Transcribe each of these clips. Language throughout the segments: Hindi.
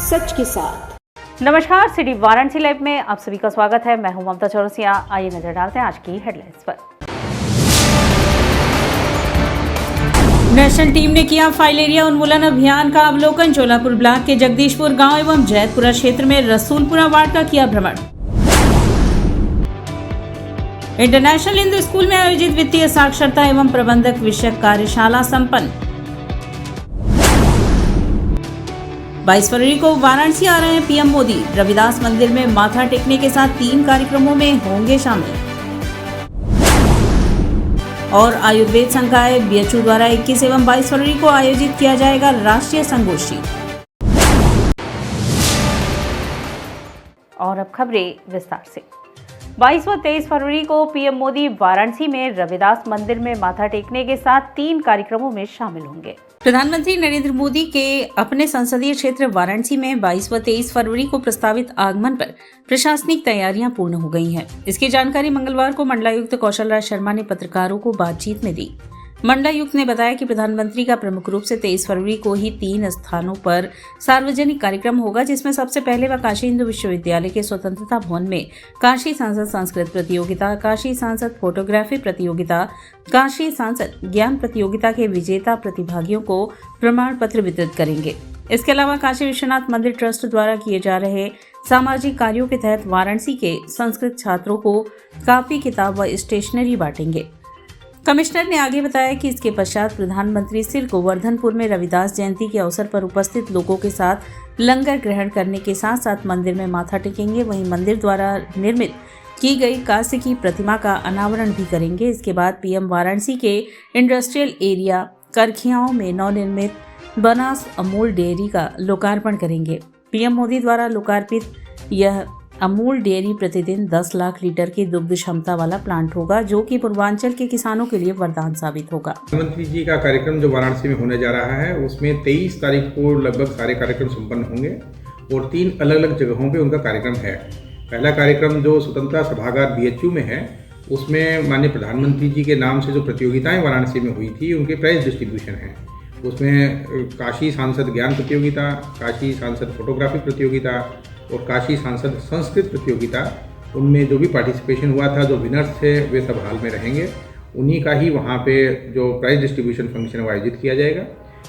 सच के साथ। नमस्कार, सिटी वाराणसी लाइव में आप सभी का स्वागत है। मैं हूं ममता चौरसिया। आइए नजर डालते हैं आज की हेडलाइंस पर। नेशनल टीम ने किया फाइलेरिया उन्मूलन अभियान का अवलोकन। जोलापुर ब्लॉक के जगदीशपुर गांव एवं जैतपुरा क्षेत्र में रसूलपुरा वार्ड का किया भ्रमण। इंटरनेशनल हिंदू स्कूल में आयोजित वित्तीय साक्षरता एवं प्रबंधक विषयक कार्यशाला संपन्न। 22 फरवरी को वाराणसी आ रहे हैं पीएम मोदी। रविदास मंदिर में माथा टेकने के साथ 3 कार्यक्रमों में होंगे शामिल। और आयुर्वेद संकाय बीएचयू द्वारा 21 एवं 22 फरवरी को आयोजित किया जाएगा राष्ट्रीय संगोष्ठी। और अब खबरें विस्तार से। 22 व 23 फरवरी को पीएम मोदी वाराणसी में रविदास मंदिर में माथा टेकने के साथ 3 कार्यक्रमों में शामिल होंगे। प्रधानमंत्री नरेंद्र मोदी के अपने संसदीय क्षेत्र वाराणसी में 22 व 23 फरवरी को प्रस्तावित आगमन पर प्रशासनिक तैयारियां पूर्ण हो गई हैं। इसकी जानकारी मंगलवार को मंडलायुक्त कौशल राज शर्मा ने पत्रकारों को बातचीत में दी। मंडलायुक्त ने बताया कि प्रधानमंत्री का प्रमुख रूप से 23 फरवरी को ही 3 स्थानों पर सार्वजनिक कार्यक्रम होगा, जिसमें सबसे पहले वह काशी हिंदू विश्वविद्यालय के स्वतंत्रता भवन में काशी सांसद संस्कृत प्रतियोगिता, काशी सांसद फोटोग्राफी प्रतियोगिता, काशी सांसद ज्ञान प्रतियोगिता के विजेता प्रतिभागियों को प्रमाण पत्र वितरित करेंगे। इसके अलावा काशी विश्वनाथ मंदिर ट्रस्ट द्वारा किए जा रहे सामाजिक कार्यों के तहत वाराणसी के संस्कृत छात्रों को कापी, किताब व स्टेशनरी बांटेंगे। कमिश्नर ने आगे बताया कि इसके पश्चात प्रधानमंत्री सिर गोवर्धनपुर में रविदास जयंती के अवसर पर उपस्थित लोगों के साथ लंगर ग्रहण करने के साथ साथ मंदिर में माथा टेकेंगे। वहीं मंदिर द्वारा निर्मित की गई कांस्य की प्रतिमा का अनावरण भी करेंगे। इसके बाद पीएम वाराणसी के इंडस्ट्रियल एरिया करखियाओं में नवनिर्मित बनास अमूल डेयरी का लोकार्पण करेंगे। पीएम मोदी द्वारा लोकार्पित यह अमूल डेयरी प्रतिदिन 10 लाख लीटर की दुग्ध क्षमता वाला प्लांट होगा, जो कि पूर्वांचल के किसानों के लिए वरदान साबित होगा। प्रधानमंत्री जी का कार्यक्रम जो वाराणसी में होने जा रहा है, उसमें 23 तारीख को लगभग सारे कार्यक्रम संपन्न होंगे और 3 अलग अलग जगहों पे उनका कार्यक्रम है। पहला कार्यक्रम जो स्वतंत्रता सभागार बीएचयू में है, उसमें माननीय प्रधानमंत्री जी के नाम से जो प्रतियोगिताएं वाराणसी में हुई थी, उनके प्राइज डिस्ट्रीब्यूशन है। उसमें काशी सांसद ज्ञान प्रतियोगिता, काशी सांसद फोटोग्राफी प्रतियोगिता और काशी सांसद संस्कृत प्रतियोगिता, उनमें जो भी पार्टिसिपेशन हुआ था, जो विनर्स थे, वे सब हाल में रहेंगे। उन्हीं का ही वहाँ पे जो प्राइज डिस्ट्रीब्यूशन फंक्शन वो आयोजित किया जाएगा।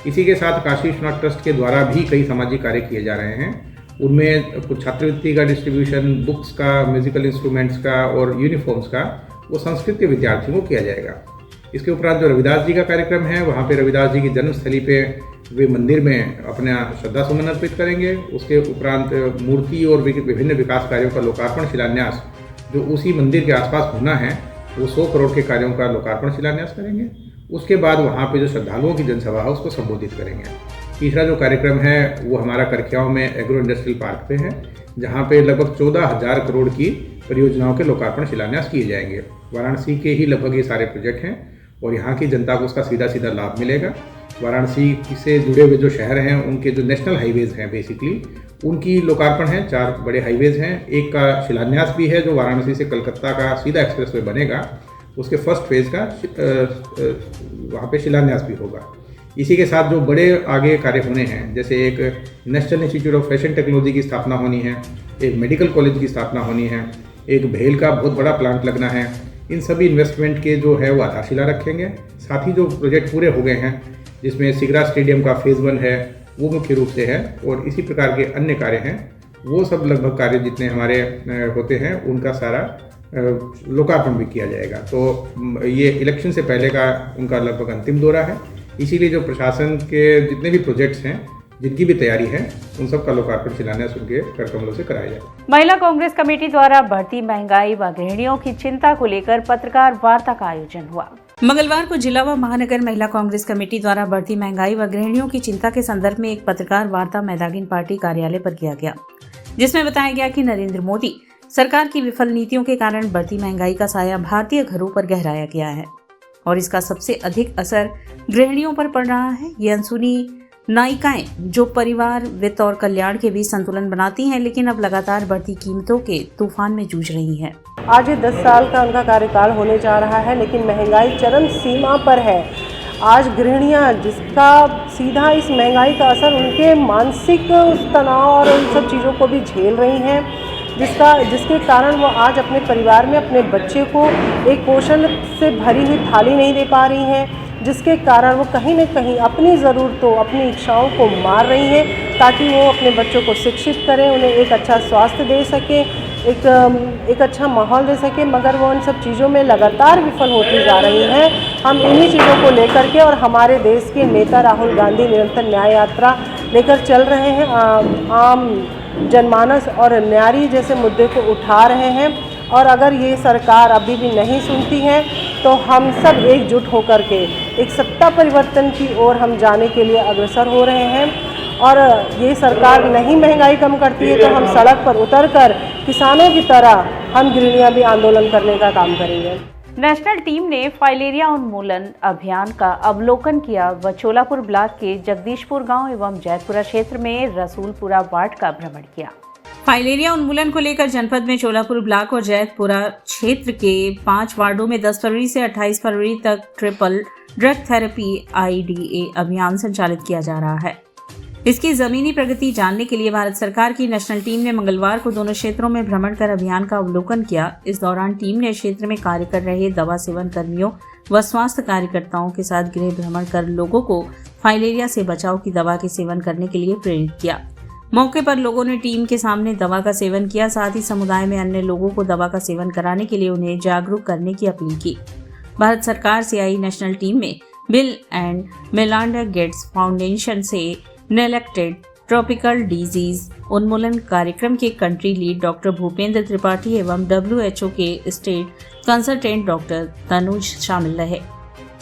इसी के साथ काशी विश्वनाथ ट्रस्ट के द्वारा भी कई सामाजिक कार्य किए जा रहे हैं। उनमें कुछ छात्रवृत्ति का डिस्ट्रीब्यूशन, बुक्स का, म्यूजिकल इंस्ट्रूमेंट्स का और यूनिफॉर्म्स का वो संस्कृत के विद्यार्थियों को किया जाएगा। इसके उपरांत जो रविदास जी का कार्यक्रम है, वहाँ पे रविदास जी की जन्मस्थली पे वे मंदिर में अपना श्रद्धा सुमन अर्पित करेंगे। उसके उपरांत मूर्ति और विभिन्न विकास कार्यों का लोकार्पण शिलान्यास जो उसी मंदिर के आसपास होना है, वो 100 करोड़ के कार्यों का लोकार्पण शिलान्यास करेंगे। उसके बाद वहाँ पे जो श्रद्धालुओं की जनसभा है, उसको संबोधित करेंगे। तीसरा जो कार्यक्रम है वो हमारा करखियाओं में एग्रो इंडस्ट्रियल पार्क पे है, जहाँ पे लगभग 14,000 करोड़ की परियोजनाओं के लोकार्पण शिलान्यास किए जाएंगे। वाराणसी के ही लगभग ये सारे प्रोजेक्ट हैं और यहाँ की जनता को उसका सीधा सीधा लाभ मिलेगा। वाराणसी से जुड़े हुए जो शहर हैं, उनके जो नेशनल हाईवेज़ हैं, बेसिकली उनकी लोकार्पण है। 4 बड़े हाईवेज़ हैं। एक का शिलान्यास भी है जो वाराणसी से कलकत्ता का सीधा एक्सप्रेसवे बनेगा, उसके फर्स्ट फेज़ का वहाँ पे शिलान्यास भी होगा। इसी के साथ जो बड़े आगे कार्य होने हैं, जैसे एक national institute of fashion technology की स्थापना होनी है, एक मेडिकल कॉलेज की स्थापना होनी है, एक भेल का बहुत बड़ा प्लांट लगना है। इन सभी इन्वेस्टमेंट के जो है वो आधारशिला रखेंगे। साथ ही जो प्रोजेक्ट पूरे हो गए हैं, जिसमें सिगरा स्टेडियम का फेज़ 1 है, वो मुख्य रूप से है, और इसी प्रकार के अन्य कार्य हैं, वो सब लगभग कार्य जितने हमारे होते हैं, उनका सारा लोकार्पण भी किया जाएगा। तो ये इलेक्शन से पहले का उनका लगभग अंतिम दौरा है। इसीलिए जो प्रशासन के जितने भी प्रोजेक्ट्स हैं, जिनकी भी तैयारी है, उन सब का लोकार्पण शिलान्यास उनके कर कमलों से कराया जाएगा। महिला कांग्रेस कमेटी द्वारा बढ़ती महंगाई व गृहिणियों की चिंता को लेकर पत्रकार वार्ता का आयोजन हुआ। मंगलवार को जिला व महानगर महिला कांग्रेस कमेटी द्वारा बढ़ती महंगाई व गृहिणियों की चिंता के संदर्भ में एक पत्रकार वार्ता मैदागिन पार्टी कार्यालय पर किया गया, जिसमें बताया गया कि नरेंद्र मोदी सरकार की विफल नीतियों के कारण बढ़ती महंगाई का साया भारतीय घरों पर गहराया गया है और इसका सबसे अधिक असर गृहिणियों पर पड़ रहा है। ये अनसुनी नायिकाएं जो परिवार, वित्त और कल्याण के बीच संतुलन बनाती हैं, लेकिन अब लगातार बढ़ती कीमतों के तूफान में जूझ रही हैं। आज ये 10 साल का उनका कार्यकाल होने जा रहा है, लेकिन महंगाई चरम सीमा पर है। आज गृहिणियां जिसका सीधा इस महंगाई का असर उनके मानसिक उस तनाव और उन सब चीज़ों को भी झेल रही हैं, जिसके कारण वो आज अपने परिवार में अपने बच्चे को एक पोषण से भरी हुई थाली नहीं दे पा रही हैं, जिसके कारण वो कहीं न कहीं अपनी ज़रूरतों, अपनी इच्छाओं को मार रही हैं ताकि वो अपने बच्चों को शिक्षित करें, उन्हें एक अच्छा स्वास्थ्य दे सकें, एक अच्छा माहौल दे सकें, मगर वो उन सब चीज़ों में लगातार विफल होती जा रही हैं। हम इन्हीं चीज़ों को लेकर के और हमारे देश के नेता राहुल गांधी निरंतर न्याय यात्रा लेकर चल रहे हैं, आम जनमानस और न्यारी जैसे मुद्दे को उठा रहे हैं। और अगर ये सरकार अभी भी नहीं सुनती है तो हम सब एकजुट होकर के एक सत्ता परिवर्तन की ओर हम जाने के लिए अग्रसर हो रहे हैं। और ये सरकार नहीं महंगाई कम करती है तो हम सड़क पर उतरकर किसानों की तरह हम गृहिणियां भी आंदोलन करने का काम करेंगे। नेशनल टीम ने फाइलेरिया उन्मूलन अभियान का अवलोकन किया व चोलापुर ब्लॉक के जगदीशपुर गांव एवं जैतपुरा क्षेत्र में रसूलपुरा वार्ड का भ्रमण किया। फाइलेरिया उन्मूलन को लेकर जनपद में चोलापुर ब्लॉक और जैतपुरा क्षेत्र के 5 वार्डों में 10 फरवरी से 28 फरवरी तक ट्रिपल ड्रग थेरेपी IDA अभियान संचालित किया जा रहा है। इसकी जमीनी प्रगति जानने के लिए भारत सरकार की नेशनल टीम ने मंगलवार को दोनों क्षेत्रों में भ्रमण कर अभियान का अवलोकन किया। इस दौरान टीम ने क्षेत्र में कार्य कर रहे दवा सेवन कर्मियों व स्वास्थ्य कार्यकर्ताओं के साथ गृह भ्रमण कर लोगों को फाइलेरिया से बचाव की दवा के सेवन करने के लिए प्रेरित किया। मौके पर लोगों ने टीम के सामने दवा का सेवन किया, साथ ही समुदाय में अन्य लोगों को दवा का सेवन कराने के लिए उन्हें जागरूक करने की अपील की। भारत सरकार से आई नेशनल टीम में bill and Melinda Gates foundation से नेलेक्टेड ट्रॉपिकल डिजीज उन्मूलन कार्यक्रम के country lead doctor Bhupendra Tripathi एवं WHO के स्टेट कंसल्टेंट डॉक्टर तनुज शामिल रहे।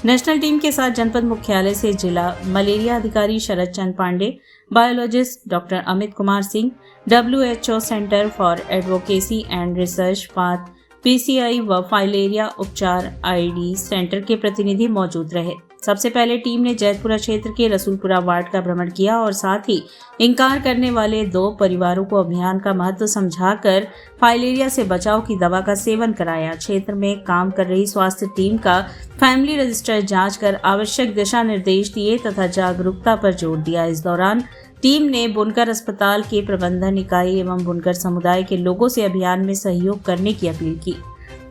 नेशनल टीम के साथ जनपद मुख्यालय से जिला मलेरिया अधिकारी Sharad Chandra Pandey, biologist doctor Amit Kumar Singh, WHO centre for advocacy and research PATH PCI व फाइलेरिया उपचार ID सेंटर के प्रतिनिधि मौजूद रहे। सबसे पहले टीम ने जैतपुरा क्षेत्र के रसूलपुरा वार्ड का भ्रमण किया और साथ ही इंकार करने वाले 2 परिवारों को अभियान का महत्व समझाकर फाइलेरिया से बचाव की दवा का सेवन कराया। क्षेत्र में काम कर रही स्वास्थ्य टीम का फैमिली रजिस्टर जांच कर आवश्यक दिशा निर्देश दिए तथा जागरूकता पर जोर दिया। इस दौरान टीम ने बुनकर अस्पताल के प्रबंधन इकाई एवं बुनकर समुदाय के लोगों से अभियान में सहयोग करने की अपील की।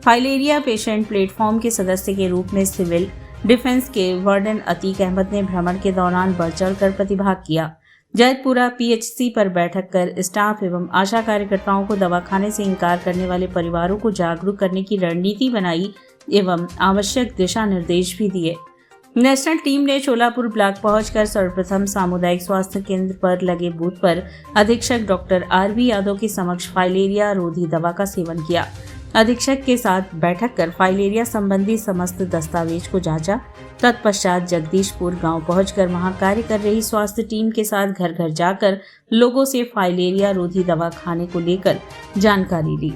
फाइलेरिया पेशेंट प्लेटफॉर्म के सदस्य के रूप में सिविल डिफेंस के वार्डन अतीक अहमद ने भ्रमण के दौरान बढ़ चढ़कर प्रतिभाग किया। जैतपुरा PHC पर बैठक कर स्टाफ एवं आशा कार्यकर्ताओं को दवाखाने से इंकार करने वाले परिवारों को जागरूक करने की रणनीति बनाई एवं आवश्यक दिशा निर्देश भी दिए। नेशनल टीम ने चोलापुर ब्लॉक पहुंचकर सर्वप्रथम सामुदायिक स्वास्थ्य केंद्र पर लगे बूथ पर अधीक्षक डॉक्टर RV यादव के समक्ष फाइलेरिया रोधी दवा का सेवन किया। अधीक्षक के साथ बैठक कर फाइलेरिया संबंधी समस्त दस्तावेज को जांचा। तत्पश्चात जगदीशपुर गांव पहुंचकर वहां कार्य कर रही स्वास्थ्य टीम के साथ घर घर जाकर लोगों से फाइलेरिया रोधी दवा खाने को लेकर जानकारी ली।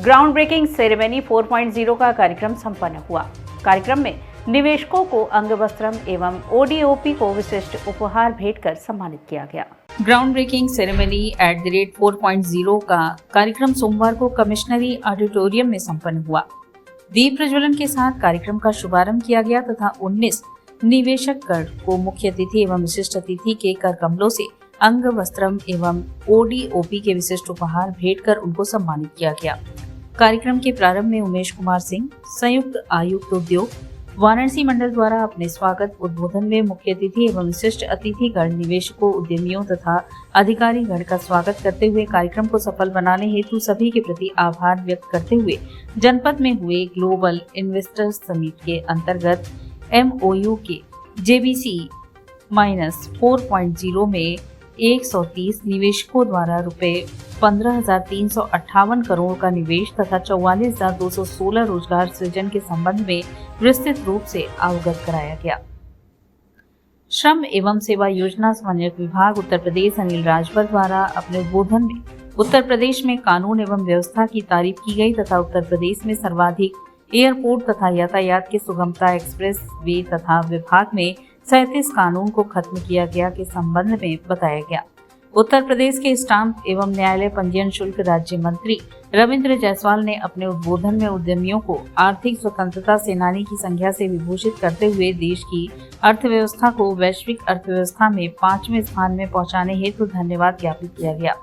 ग्राउंड ब्रेकिंग सेरेमनी 4.0 का कार्यक्रम संपन्न हुआ। कार्यक्रम में निवेशकों को अंग वस्त्रम एवं ODOP को विशिष्ट उपहार भेंट कर सम्मानित किया गया। ग्राउंड ब्रेकिंग सेरेमनी @4.0 का कार्यक्रम सोमवार को कमिश्नरी ऑडिटोरियम में संपन्न हुआ। दीप प्रज्वलन के साथ कार्यक्रम का शुभारंभ किया गया तथा 19 निवेशक गण को मुख्य अतिथि एवं विशिष्ट अतिथि के कर कमलों से अंग वस्त्रम एवं ODOP के विशिष्ट उपहार भेंट कर उनको सम्मानित किया गया। कार्यक्रम के प्रारंभ में उमेश कुमार सिंह, संयुक्त आयुक्त उद्योग वाराणसी मंडल द्वारा अपने स्वागत उद्बोधन में मुख्य अतिथि एवं विशिष्ट अतिथिगण निवेशकों, उद्यमियों तथा अधिकारी गण का स्वागत करते हुए कार्यक्रम को सफल बनाने हेतु सभी के प्रति आभार व्यक्त करते हुए जनपद में हुए ग्लोबल इन्वेस्टर्स समिट के अंतर्गत MOU के JBC-4.0 में 130 निवेशकों द्वारा रुपए 15,358 करोड़ का निवेश तथा 44,216 रोजगार सृजन के संबंध में विस्तृत रूप से अवगत कराया गया। श्रम एवं सेवा योजना समन्वयक विभाग उत्तर प्रदेश अनिल राजभर द्वारा अपने उद्बोधन में उत्तर प्रदेश में कानून एवं व्यवस्था की तारीफ की गई तथा उत्तर प्रदेश में सर्वाधिक एयरपोर्ट तथा यातायात की सुगमता एक्सप्रेस वे तथा विभाग में 37 कानून को खत्म किया गया के संबंध में बताया गया। उत्तर प्रदेश के स्टाम्प एवं न्यायालय पंजीयन शुल्क राज्य मंत्री रविंद्र जायसवाल ने अपने उद्बोधन में उद्यमियों को आर्थिक स्वतंत्रता सेनानी की संज्ञा से विभूषित करते हुए देश की अर्थव्यवस्था को वैश्विक अर्थव्यवस्था में 5वें स्थान में पहुंचाने हेतु धन्यवाद ज्ञापित किया गया।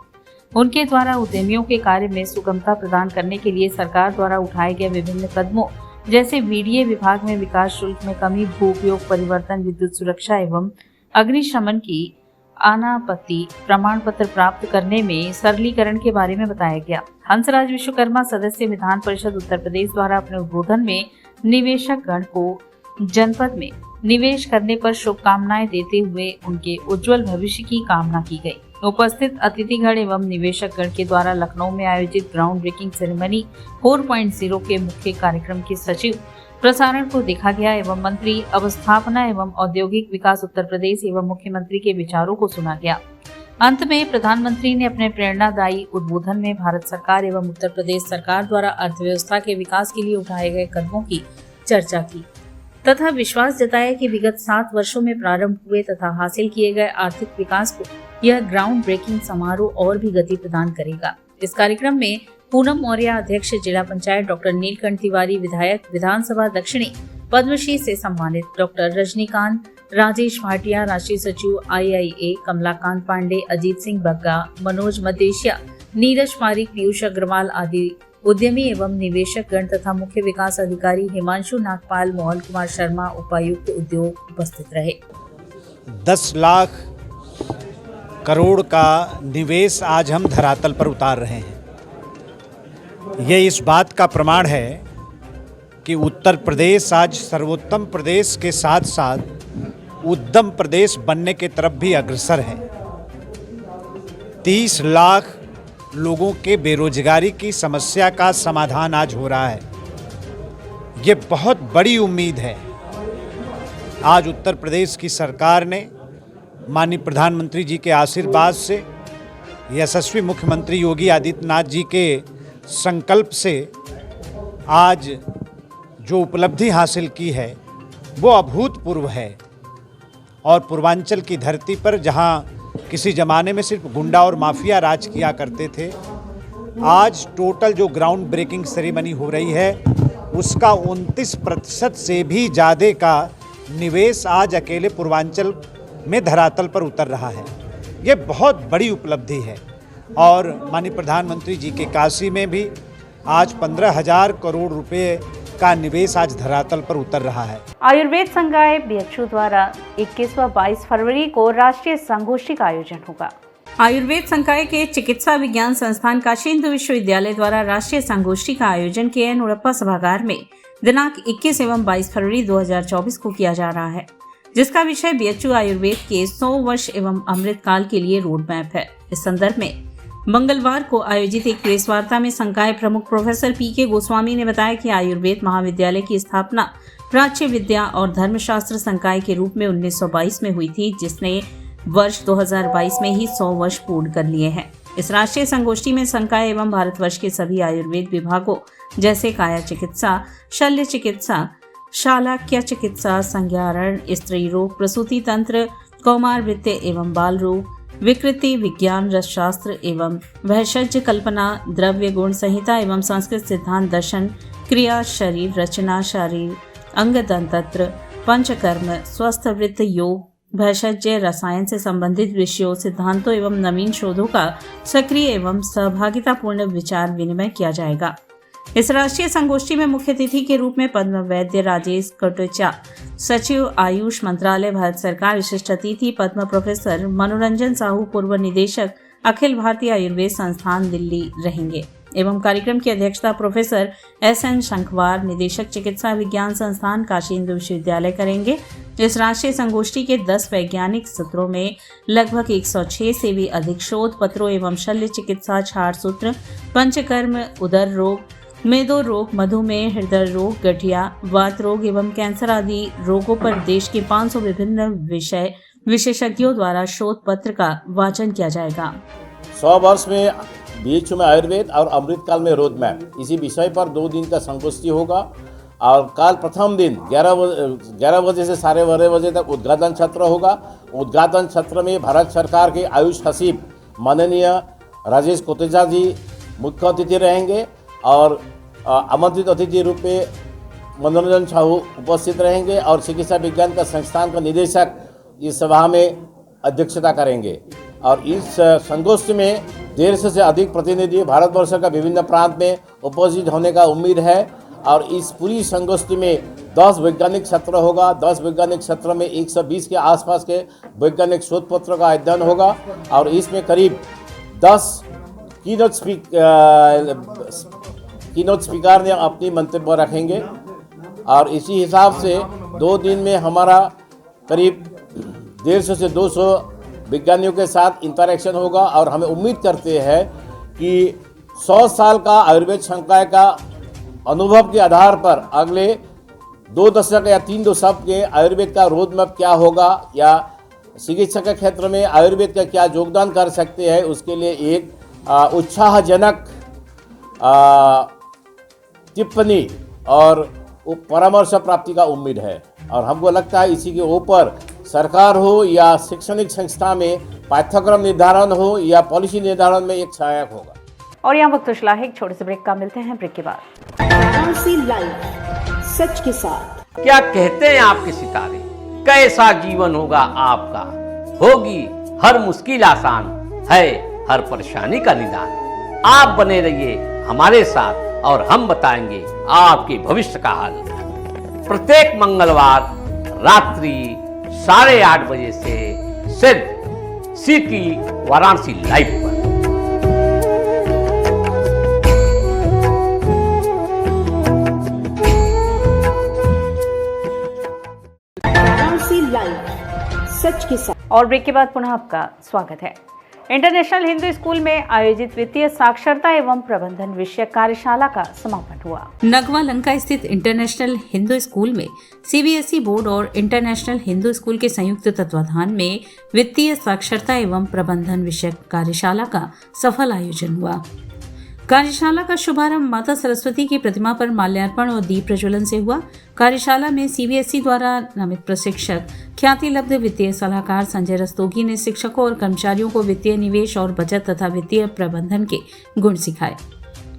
उनके द्वारा उद्यमियों के कार्य में सुगमता प्रदान करने के लिए सरकार द्वारा उठाए गए विभिन्न कदमों जैसे बीडीए विभाग में विकास शुल्क में कमी, भू उपयोग परिवर्तन, विद्युत सुरक्षा एवं अग्निशमन की अनापत्ति प्रमाण पत्र प्राप्त करने में सरलीकरण के बारे में बताया गया। हंसराज विश्वकर्मा सदस्य विधान परिषद उत्तर प्रदेश द्वारा अपने उद्बोधन में निवेशक गण को जनपद में निवेश करने पर शुभकामनाएं देते हुए उनके उज्जवल भविष्य की कामना की गई। उपस्थित अतिथिगण एवं निवेशक गण के द्वारा लखनऊ में आयोजित ग्राउंड ब्रेकिंग सेरेमनी 4.0 के मुख्य कार्यक्रम के सचिव प्रसारण को देखा गया एवं मंत्री अवस्थापना एवं औद्योगिक विकास उत्तर प्रदेश एवं मुख्यमंत्री के विचारों को सुना गया। अंत में प्रधानमंत्री ने अपने प्रेरणादायी उद्बोधन में भारत सरकार एवं उत्तर प्रदेश सरकार द्वारा अर्थव्यवस्था के विकास के लिए उठाए गए कदमों की चर्चा की तथा विश्वास जताया कि विगत 7 वर्षों में प्रारंभ हुए तथा हासिल किए गए आर्थिक विकास को यह ग्राउंड ब्रेकिंग समारोह और भी गति प्रदान करेगा। इस कार्यक्रम में पूनम मौर्य अध्यक्ष जिला पंचायत, डॉक्टर नीलकंठ तिवारी विधायक विधानसभा दक्षिणी पद्मश्री से सम्मानित डॉक्टर रजनीकांत, राजेश भाटिया राष्ट्रीय सचिव IIA, कमलाकांत पांडे, अजीत सिंह बग्गा, मनोज मदेशिया, नीरज पारिक, पीयूष अग्रवाल आदि उद्यमी एवं निवेशक गण तथा मुख्य विकास अधिकारी हिमांशु नागपाल, मोहन कुमार शर्मा, उपायुक्त उद्योग उपस्थित रहे। 10 लाख करोड़ का निवेश आज हम धरातल पर उतार रहे हैं। ये इस बात का प्रमाण है कि उत्तर प्रदेश आज सर्वोत्तम प्रदेश के साथ साथ उद्यम प्रदेश बनने के तरफ भी अग्रसर है। 30 लाख लोगों के बेरोजगारी की समस्या का समाधान आज हो रहा है। ये बहुत बड़ी उम्मीद है। आज उत्तर प्रदेश की सरकार ने माननीय प्रधानमंत्री जी के आशीर्वाद से, यशस्वी मुख्यमंत्री योगी आदित्यनाथ जी के संकल्प से आज जो उपलब्धि हासिल की है वो अभूतपूर्व है। और पूर्वांचल की धरती पर जहां किसी ज़माने में सिर्फ गुंडा और माफिया राज किया करते थे, आज टोटल जो ग्राउंड ब्रेकिंग सेरेमनी हो रही है उसका 29% से भी ज़्यादा का निवेश आज अकेले पूर्वांचल में धरातल पर उतर रहा है। ये बहुत बड़ी उपलब्धि है। और माननीय प्रधानमंत्री जी के काशी में भी आज 15,000 करोड़ रुपए का निवेश आज धरातल पर उतर रहा है। आयुर्वेद संकाय बीएचयू द्वारा 21 व 22 फरवरी को राष्ट्रीय संगोष्ठी का आयोजन होगा। आयुर्वेद संकाय के चिकित्सा विज्ञान संस्थान काशी हिंदू विश्वविद्यालय द्वारा राष्ट्रीय संगोष्ठी का आयोजन KN उड़प्पा सभागार में दिनांक 21 एवं 22 फरवरी 2024 को किया जा रहा है, जिसका विषय बीएचयू आयुर्वेद के 100 वर्ष एवं अमृत काल के लिए रोड मैप है। इस संदर्भ में मंगलवार को आयोजित एक प्रेस वार्ता में संकाय प्रमुख प्रोफेसर PK गोस्वामी ने बताया कि आयुर्वेद महाविद्यालय की स्थापना प्राच्य विद्या और धर्मशास्त्र संकाय के रूप में 1922 में हुई थी, जिसने वर्ष 2022 में ही 100 वर्ष पूर्ण कर लिए हैं। इस राष्ट्रीय संगोष्ठी में संकाय एवं भारतवर्ष के सभी आयुर्वेद विभागों जैसे काया चिकित्सा, शल्य चिकित्सा, शालाक्य चिकित्सा, संज्ञारण, स्त्री रोग, प्रसूति तंत्र, कौमार वृत्ति एवं बाल रोग, विकृति विज्ञान, रसशास्त्र एवं भेषज कल्पना, द्रव्य गुण संहिता एवं संस्कृत सिद्धांत, दर्शन, क्रिया, शरीर रचना, शारीर अंग, दंतत्र, पंचकर्म, स्वस्थ वृत्त, योग, भेषज, रसायन से संबंधित विषयों, सिद्धांतों एवं नवीन शोधों का सक्रिय एवं सहभागितापूर्ण विचार विनिमय किया जाएगा। इस राष्ट्रीय संगोष्ठी में मुख्य अतिथि के रूप में पद्म वैद्य राजेश कटोचा, सचिव आयुष मंत्रालय भारत सरकार, विशिष्ट अतिथि पद्म प्रोफेसर मनोरंजन साहू, पूर्व निदेशक अखिल भारतीय आयुर्वेद संस्थान दिल्ली रहेंगे एवं कार्यक्रम की अध्यक्षता प्रोफेसर SN शंखवार, निदेशक चिकित्सा विज्ञान संस्थान काशी हिंदू विश्वविद्यालय करेंगे। इस राष्ट्रीय संगोष्ठी के 10 वैज्ञानिक सत्रों में लगभग 106 से भी अधिक शोध पत्रों एवं शल्य चिकित्सा, छार सूत्र, पंचकर्म, उदर रोग, मेदो रोग, मधुमेह, हृदय रोग, गठिया, वात रोग एवं कैंसर आदि रोगों पर देश के 500 विभिन्न विषय विशेषज्ञों द्वारा शोध पत्र का वाचन किया जाएगा। 100 वर्ष में बीएचयू में आयुर्वेद और अमृतकाल में रोड मैप, इसी विषय पर 2 दिन का संगोष्ठी होगा। और कल प्रथम दिन 11 बजे से 12:30 बजे तक उद्घाटन सत्र होगा। उद्घाटन सत्र में भारत सरकार के आयुष सचिव माननीय राजेश कोटेचा जी मुख्य अतिथि रहेंगे और आमंत्रित अतिथि रूप में मनोरंजन साहू उपस्थित रहेंगे और चिकित्सा विज्ञान का संस्थान का निदेशक इस सभा में अध्यक्षता करेंगे। और इस संगोष्ठी में 150 से अधिक प्रतिनिधि भारतवर्ष का विभिन्न प्रांत में उपस्थित होने का उम्मीद है। और इस पूरी संगोष्ठी में 10 वैज्ञानिक सत्र होगा। 10 वैज्ञानिक सत्र में 120 के आसपास के वैज्ञानिक शोध पत्रों का अध्ययन होगा और इसमें करीब 10 कीनोट स्पीकर ने अपनी मंतव्य रखेंगे। और इसी हिसाब से 2 दिन में हमारा करीब 150 से 200 विज्ञानियों के साथ इंटरेक्शन होगा। और हमें उम्मीद करते हैं कि 100 साल का आयुर्वेद संकाय का अनुभव के आधार पर अगले 2 दशक या 3 दशक के आयुर्वेद का रोड मैप क्या होगा या चिकित्सा के क्षेत्र में आयुर्वेद का क्या योगदान कर सकते हैं, उसके लिए एक उत्साहजनक टिप्पणी और परामर्श प्राप्ति का उम्मीद है। और हमको लगता है इसी के ऊपर सरकार हो या शैक्षणिक संस्था में पाठ्यक्रम निर्धारण हो या पॉलिसी निर्धारण में एक सहायक होगा। और यहाँ वक्त तुशला है, एक छोटे से ब्रेक का, मिलते हैं ब्रेक के बाद। वाराणसी लाइव सच के साथ। क्या कहते हैं आपके सितारे, कैसा जीवन होगा आपका, होगी हर मुश्किल आसान, है हर परेशानी का निदान। आप बने रहिए हमारे साथ और हम बताएंगे आपके भविष्य का हाल। प्रत्येक मंगलवार रात्रि 8:30 बजे से सिर्फ सिटी वाराणसी लाइव पर। वाराणसी लाइव सच के साथ। और ब्रेक के बाद पुनः आपका स्वागत है। इंटरनेशनल हिंदू स्कूल में आयोजित वित्तीय साक्षरता एवं प्रबंधन विषय कार्यशाला का समापन हुआ। नगवा लंका स्थित इंटरनेशनल हिंदू स्कूल में सीबीएसई बोर्ड और इंटरनेशनल हिंदू स्कूल के संयुक्त तत्वाधान में वित्तीय साक्षरता एवं प्रबंधन विषय कार्यशाला का सफल आयोजन हुआ। कार्यशाला का शुभारंभ माता सरस्वती की प्रतिमा पर माल्यार्पण और दीप प्रज्वलन से हुआ। कार्यशाला में सीबीएसई द्वारा नामित प्रशिक्षक ख्याति लब्ध वित्तीय सलाहकार संजय रस्तोगी ने शिक्षकों और कर्मचारियों को वित्तीय निवेश और बचत तथा वित्तीय प्रबंधन के गुण सिखाए।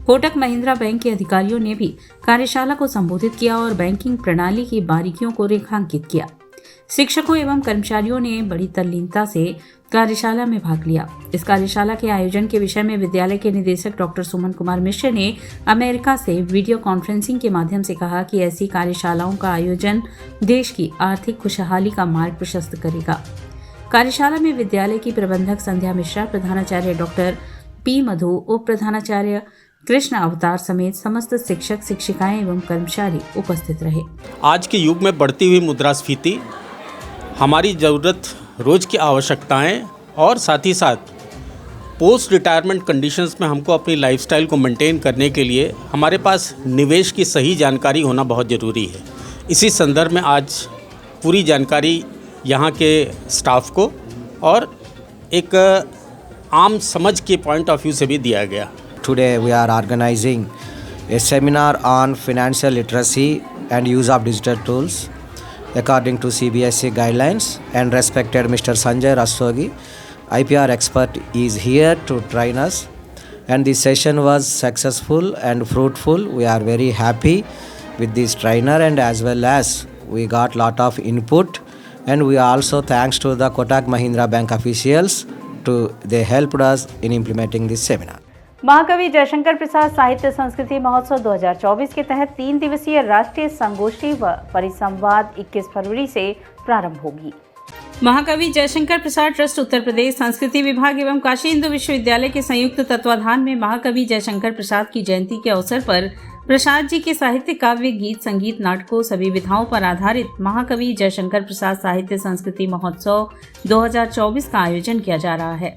कोटक महिंद्रा बैंक के अधिकारियों ने भी कार्यशाला को संबोधित किया और बैंकिंग प्रणाली की बारीकियों को रेखांकित किया। शिक्षकों एवं कर्मचारियों ने बड़ी तल्लीनता से कार्यशाला में भाग लिया। इस कार्यशाला के आयोजन के विषय में विद्यालय के निदेशक डॉक्टर सुमन कुमार मिश्र ने अमेरिका से वीडियो कॉन्फ्रेंसिंग के माध्यम से कहा कि ऐसी कार्यशालाओं का आयोजन देश की आर्थिक खुशहाली का मार्ग प्रशस्त करेगा। कार्यशाला में विद्यालय की प्रबंधक संध्या मिश्रा, प्रधानाचार्य डॉक्टर पी मधु, उप प्रधानाचार्य कृष्ण अवतार समेत समस्त शिक्षक शिक्षिकाएं एवं कर्मचारी उपस्थित रहे। आज के युग में बढ़ती हुई मुद्रास्फीति, हमारी ज़रूरत रोज़ की आवश्यकताएं और साथ ही साथ पोस्ट रिटायरमेंट कंडीशंस में हमको अपनी लाइफस्टाइल को मेंटेन करने के लिए हमारे पास निवेश की सही जानकारी होना बहुत ज़रूरी है। इसी संदर्भ में आज पूरी जानकारी यहाँ के स्टाफ को और एक आम समझ के पॉइंट ऑफ व्यू से भी दिया गया। Today we are organizing a seminar on financial literacy and use of digital tools according to CBSE guidelines, and respected Mr. Sanjay Rastogi, IPR expert, is here to train us, and the session was successful and fruitful. We are very happy with this trainer, and as well as we got lot of input, and we also thanks to the Kotak Mahindra Bank officials they helped us in implementing this seminar. महाकवि जयशंकर प्रसाद साहित्य संस्कृति महोत्सव 2024 के तहत 3 दिवसीय राष्ट्रीय संगोष्ठी व परिसंवाद 21 फरवरी से प्रारंभ होगी। महाकवि जयशंकर प्रसाद ट्रस्ट उत्तर प्रदेश संस्कृति विभाग एवं काशी हिंदू विश्वविद्यालय के संयुक्त तत्वाधान में महाकवि जयशंकर प्रसाद की जयंती के अवसर पर प्रसाद जी के साहित्य, काव्य, गीत, संगीत, नाटकों सभी विधाओं पर आधारित महाकवि जयशंकर प्रसाद साहित्य संस्कृति महोत्सव 2024 का आयोजन किया जा रहा है।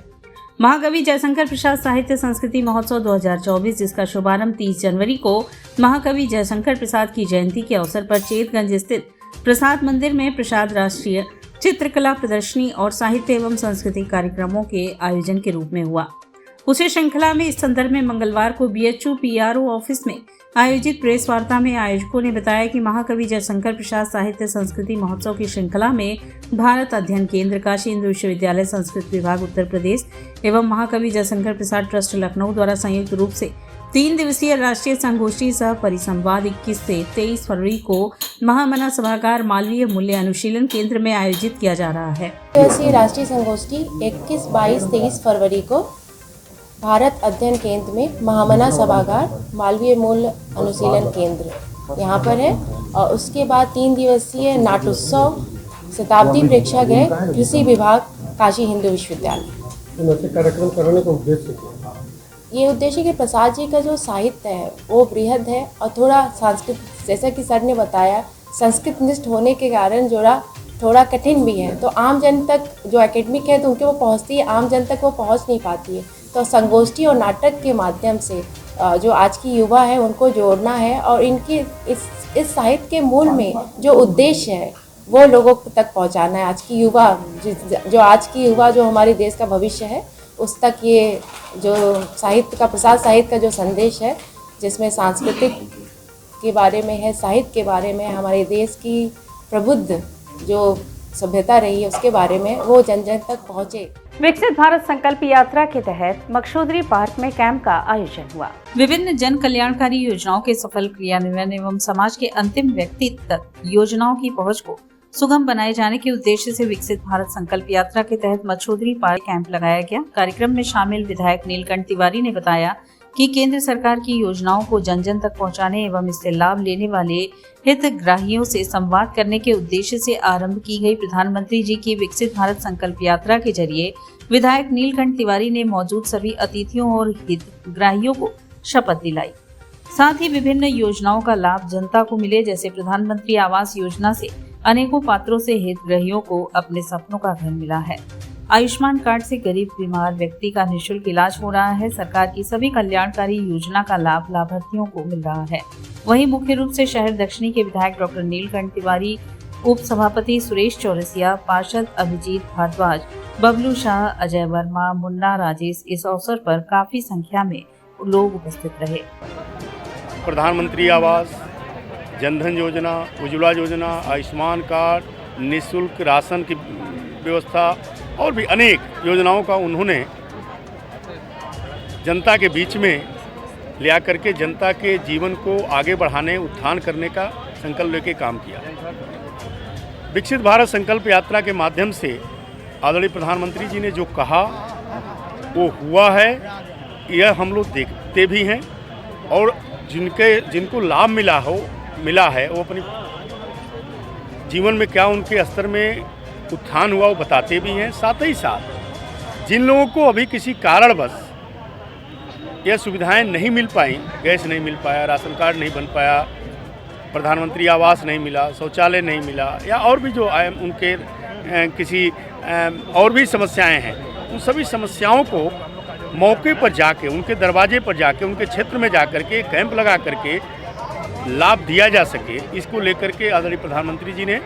महाकवि जयशंकर प्रसाद साहित्य संस्कृति महोत्सव 2024, जिसका शुभारंभ 30 जनवरी को महाकवि जयशंकर प्रसाद की जयंती के अवसर पर चेतगंज स्थित प्रसाद मंदिर में प्रसाद राष्ट्रीय चित्रकला प्रदर्शनी और साहित्य एवं सांस्कृतिक कार्यक्रमों के आयोजन के रूप में हुआ। उसी श्रृंखला में इस संदर्भ में मंगलवार को BHU PRO ऑफिस में आयोजित प्रेस वार्ता में आयोजकों ने बताया कि महाकवि जयशंकर प्रसाद साहित्य संस्कृति महोत्सव की श्रृंखला में भारत अध्ययन केंद्र, काशी हिंदू विश्वविद्यालय संस्कृत विभाग उत्तर प्रदेश एवं महाकवि जयशंकर प्रसाद ट्रस्ट लखनऊ द्वारा संयुक्त रूप से 3 दिवसीय राष्ट्रीय संगोष्ठी सह परिसंवाद 21 से 23 फरवरी को महामना सभागार मालवीय मूल्य अनुशीलन केंद्र में आयोजित किया जा रहा है। दिवसीय राष्ट्रीय संगोष्ठी 21, 22, 23 फरवरी को भारत अध्ययन केंद्र में महामना सभागार मालवीय मूल्य अनुशीलन केंद्र यहाँ पर है। और उसके बाद 3 दिवसीय नाटोत्सव शताब्दी प्रेक्षागृह कृषि विभाग काशी हिंदू विश्वविद्यालय। कार्यक्रम कराने का उद्देश्य क्या है? ये उद्देश्य कि प्रसाद जी का जो साहित्य है वो बृहद है और थोड़ा संस्कृत, जैसा कि सर ने बताया, संस्कृत निष्ठ होने के कारण थोड़ा कठिन भी है। तो आम जन तक जो एकेडमिक है तो उनके वो पहुँचती है, आम जन तक वो पहुँच नहीं पाती है। तो संगोष्ठी और नाटक के माध्यम से जो आज की युवा है उनको जोड़ना है और इनके इस साहित्य के मूल में जो उद्देश्य है वो लोगों तक पहुँचाना है। आज की युवा जो हमारे देश का भविष्य है उस तक ये जो साहित्य का प्रसाद साहित्य का जो संदेश है, जिसमें सांस्कृतिक के बारे में है, साहित्य के बारे में, हमारे देश की प्रबुद्ध जो सभ्यता रही है उसके बारे में, वो जन जन तक पहुँचे। विकसित भारत संकल्प यात्रा के तहत मक्षोदरी पार्क में कैंप का आयोजन हुआ। विभिन्न जन कल्याणकारी योजनाओं के सफल क्रियान्वयन एवं समाज के अंतिम व्यक्ति तक योजनाओं की पहुंच को सुगम बनाए जाने के उद्देश्य से विकसित भारत संकल्प यात्रा के तहत मक्षोदरी पार्क कैंप लगाया गया। कार्यक्रम में शामिल विधायक नीलकंठ तिवारी ने बताया कि केंद्र सरकार की योजनाओं को जन जन तक पहुंचाने एवं इससे लाभ लेने वाले हितग्राहियों से संवाद करने के उद्देश्य से आरंभ की गई प्रधानमंत्री जी की विकसित भारत संकल्प यात्रा के जरिए विधायक नीलकंठ तिवारी ने मौजूद सभी अतिथियों और हितग्राहियों को शपथ दिलाई। साथ ही विभिन्न योजनाओं का लाभ जनता को मिले, जैसे प्रधानमंत्री आवास योजना से अनेकों पात्रों से हितग्राहियों को अपने सपनों का घर मिला है। आयुष्मान कार्ड से गरीब बीमार व्यक्ति का निःशुल्क इलाज हो रहा है। सरकार की सभी कल्याणकारी योजना का लाभ लाभार्थियों को मिल रहा है। वहीं मुख्य रूप से शहर दक्षिणी के विधायक डॉक्टर नीलकंठ तिवारी, उप सभापति सुरेश चौरसिया, पार्षद अभिजीत भारद्वाज, बबलू शाह, अजय वर्मा, मुन्ना राजेश इस अवसर पर काफी संख्या में लोग उपस्थित रहे। प्रधानमंत्री आवास, जनधन योजना, उज्ज्वला योजना, आयुष्मान कार्ड, निःशुल्क राशन की व्यवस्था और भी अनेक योजनाओं का उन्होंने जनता के बीच में लिया करके जनता के जीवन को आगे बढ़ाने, उत्थान करने का संकल्प लेके काम किया। विकसित भारत संकल्प यात्रा के माध्यम से आदरणीय प्रधानमंत्री जी ने जो कहा वो हुआ है, यह हम लोग देखते भी हैं और जिनको लाभ मिला है वो अपनी जीवन में क्या उनके स्तर में उत्थान हुआ वो बताते भी हैं। साथ ही साथ जिन लोगों को अभी किसी कारणवश यह सुविधाएं नहीं मिल पाई, गैस नहीं मिल पाया, राशन कार्ड नहीं बन पाया, प्रधानमंत्री आवास नहीं मिला, शौचालय नहीं मिला या और भी जो उनके किसी और भी समस्याएं हैं, उन सभी समस्याओं को मौके पर जाके, उनके दरवाजे पर जाके, उनके क्षेत्र में जा कर के कैंप लगा करके लाभ दिया जा सके, इसको लेकर के आदरणीय प्रधानमंत्री जी ने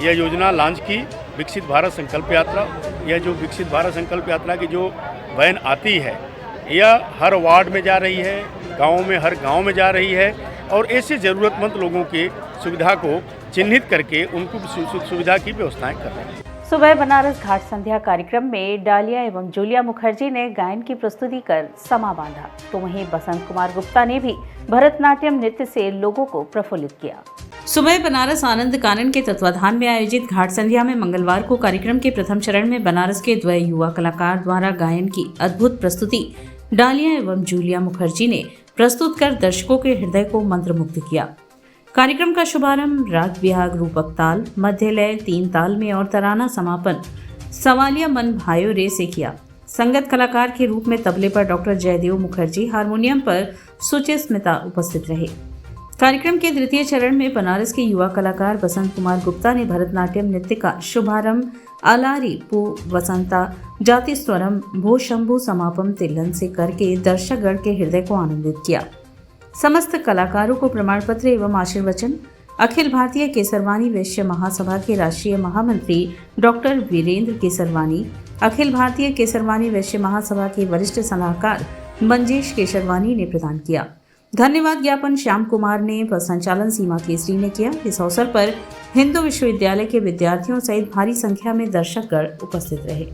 यह योजना लॉन्च की, विकसित भारत संकल्प यात्रा। यह जो विकसित भारत संकल्प यात्रा की जो वैन आती है, यह हर वार्ड में जा रही है, गाँव में हर गाँव में जा रही है और ऐसे ज़रूरतमंद लोगों की सुविधा को चिन्हित करके उनको सुविधा की व्यवस्थाएं कर रहे हैं। सुबह बनारस घाट संध्या कार्यक्रम में डालिया एवं जूलिया मुखर्जी ने गायन की प्रस्तुति कर समा बांधा, तो वहीं बसंत कुमार गुप्ता ने भी भरतनाट्यम नृत्य से लोगों को प्रफुल्लित किया। सुबह बनारस आनंद कानन के तत्वाधान में आयोजित घाट संध्या में मंगलवार को कार्यक्रम के प्रथम चरण में बनारस के द्वय युवा कलाकार द्वारा गायन की अद्भुत प्रस्तुति डालिया एवं जूलिया मुखर्जी ने प्रस्तुत कर दर्शकों के हृदय को मंत्रमुग्ध किया। कार्यक्रम का शुभारंभ राग बिहाग रूपक ताल, मध्य लय 3 ताल में और तराना समापन सवालिया मन भाइयों रे से किया। संगत कलाकार के रूप में तबले पर डॉक्टर जयदेव मुखर्जी, हारमोनियम पर सुचिस्मिता उपस्थित रहे। कार्यक्रम के द्वितीय चरण में बनारस के युवा कलाकार बसंत कुमार गुप्ता ने भरतनाट्यम नृत्य का शुभारंभ अलारी पू वसंता जाति स्वरम भो शंभु समापम तिल्लन से करके दर्शकगण के हृदय को आनंदित किया। समस्त कलाकारों को प्रमाण पत्र एवं आशीर्वचन अखिल भारतीय केसरवानी वैश्य महासभा के राष्ट्रीय महामंत्री डॉक्टर वीरेंद्र केसरवानी, अखिल भारतीय केसरवानी वैश्य महासभा के वरिष्ठ सलाहकार मंजेश केसरवानी ने प्रदान किया। धन्यवाद ज्ञापन श्याम कुमार ने व संचालन सीमा केसरी ने किया। इस अवसर पर हिंदू विश्वविद्यालय के विद्यार्थियों सहित भारी संख्या में दर्शकगण उपस्थित रहे।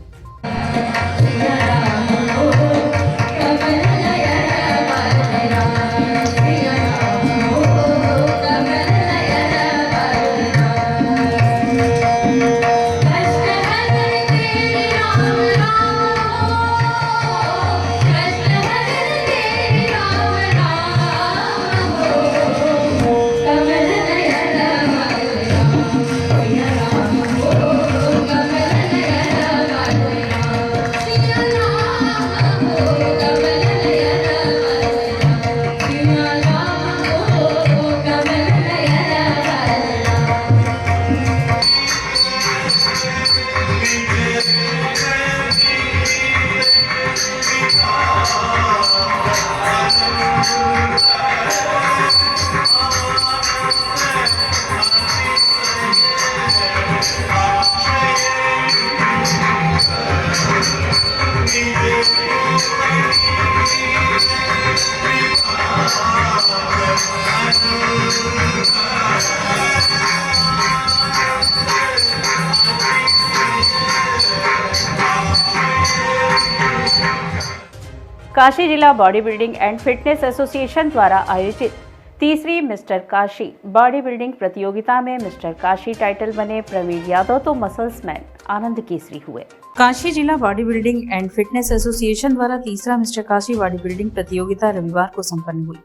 काशी जिला body building and fitness association द्वारा आयोजित तीसरी मिस्टर काशी बॉडी बिल्डिंग प्रतियोगिता में मिस्टर काशी टाइटल बने प्रवीण यादव तो मसल्स मैन आनंद केसरी हुए। काशी जिला body building and fitness association द्वारा तीसरा मिस्टर काशी बॉडी बिल्डिंग प्रतियोगिता रविवार को संपन्न हुई,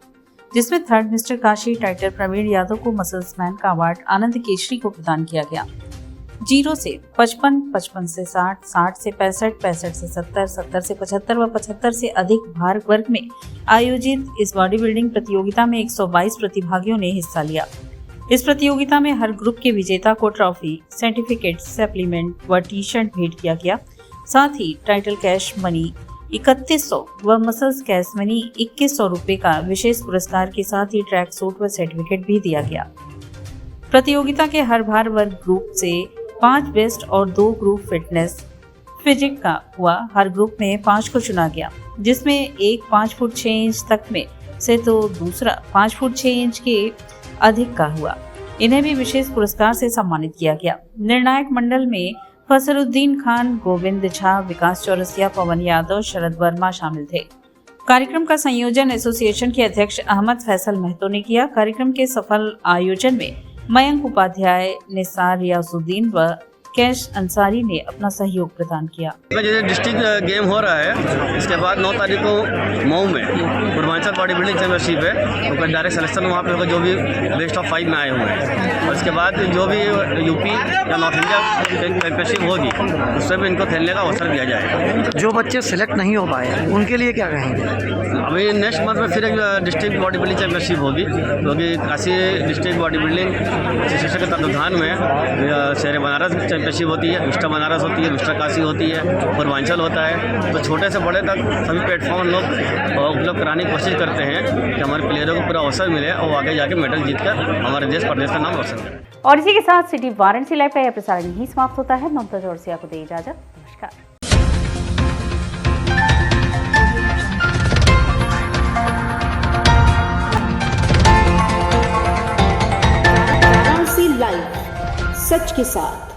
जिसमें third mister Kashi title Praveen Yadav को मसल्स मैन का अवार्ड आनंद केसरी को प्रदान किया गया। 0 से 55, 55 से 60, 60 से 65, 65 से 70, 70 से 75 व 75 से अधिक भार वर्ग में आयोजित इस बॉडी बिल्डिंग प्रतियोगिता में 122 प्रतिभागियों ने हिस्सा लिया। इस प्रतियोगिता में हर ग्रुप के विजेता को ट्रॉफी, सर्टिफिकेट, सप्लीमेंट व टी शर्ट भेंट किया गया। साथ ही टाइटल कैश मनी 3100 व मसल्स कैश मनी 2100 रुपए का विशेष पुरस्कार के साथ ही ट्रैक सूट व सर्टिफिकेट भी दिया गया। प्रतियोगिता के हर भार वर्ग ग्रुप से 5 बेस्ट और 2 ग्रुप फिटनेस फिजिक का हुआ। हर ग्रुप में 5 को चुना गया, जिसमें एक 5 फुट 6 इंच तक में से तो दूसरा 5 फुट 6 इंच के अधिक का हुआ। इन्हें भी विशेष पुरस्कार से सम्मानित किया गया। निर्णायक मंडल में फसरुद्दीन खान, गोविंद झा, विकास चौरसिया, पवन यादव, शरद वर्मा शामिल थे। कार्यक्रम का संयोजन एसोसिएशन के अध्यक्ष अहमद फैसल महतो ने किया। कार्यक्रम के सफल आयोजन में मयंक उपाध्याय, निसार रियासुद्दीन व कैश अंसारी ने अपना सहयोग प्रदान किया। जैसे डिस्ट्रिक्ट गेम हो रहा है, इसके बाद 9 तारीख को मऊ में पूर्वांचल बॉडी बिल्डिंग चैंपियनशिप है, तो डायरेक्ट सिलेक्शन वहाँ पे होगा जो भी बेस्ट ऑफ 5 में आए हुए हैं। और इसके बाद जो भी यूपी या नॉर्थ इंडिया चैंपियनशिप होगी उससे भी इनको खेलने का अवसर दिया जाएगा। जो बच्चे सेलेक्ट नहीं हो पाए उनके लिए क्या कहेंगे? अभी नेक्स्ट मंथ में फिर एक डिस्ट्रिक्ट बॉडी बिल्डिंग चैंपियनशिप होगी, क्योंकि Kashi district body building association के तत्वाधान में शहर बनारस चैंपियनशिप होती है, मिस्टर बनारस होती है, मिस्टर काशी होती है, पूर्वांचल होता है। तो छोटे से बड़े तक सभी प्लेटफॉर्म लोग उपलब्ध कराने की कोशिश करते हैं कि हमारे प्लेयरों को पूरा अवसर मिले और आगे जाके मेडल जीतकर हमारे देश प्रदेश का नाम रोशन करें। और इसी के साथ सिटी वाराणसी लाइव का यह प्रसारण यहीं समाप्त होता है। ममता चौरसिया को दे इजाजत। नमस्कार। वाराणसी लाइव, सच के साथ।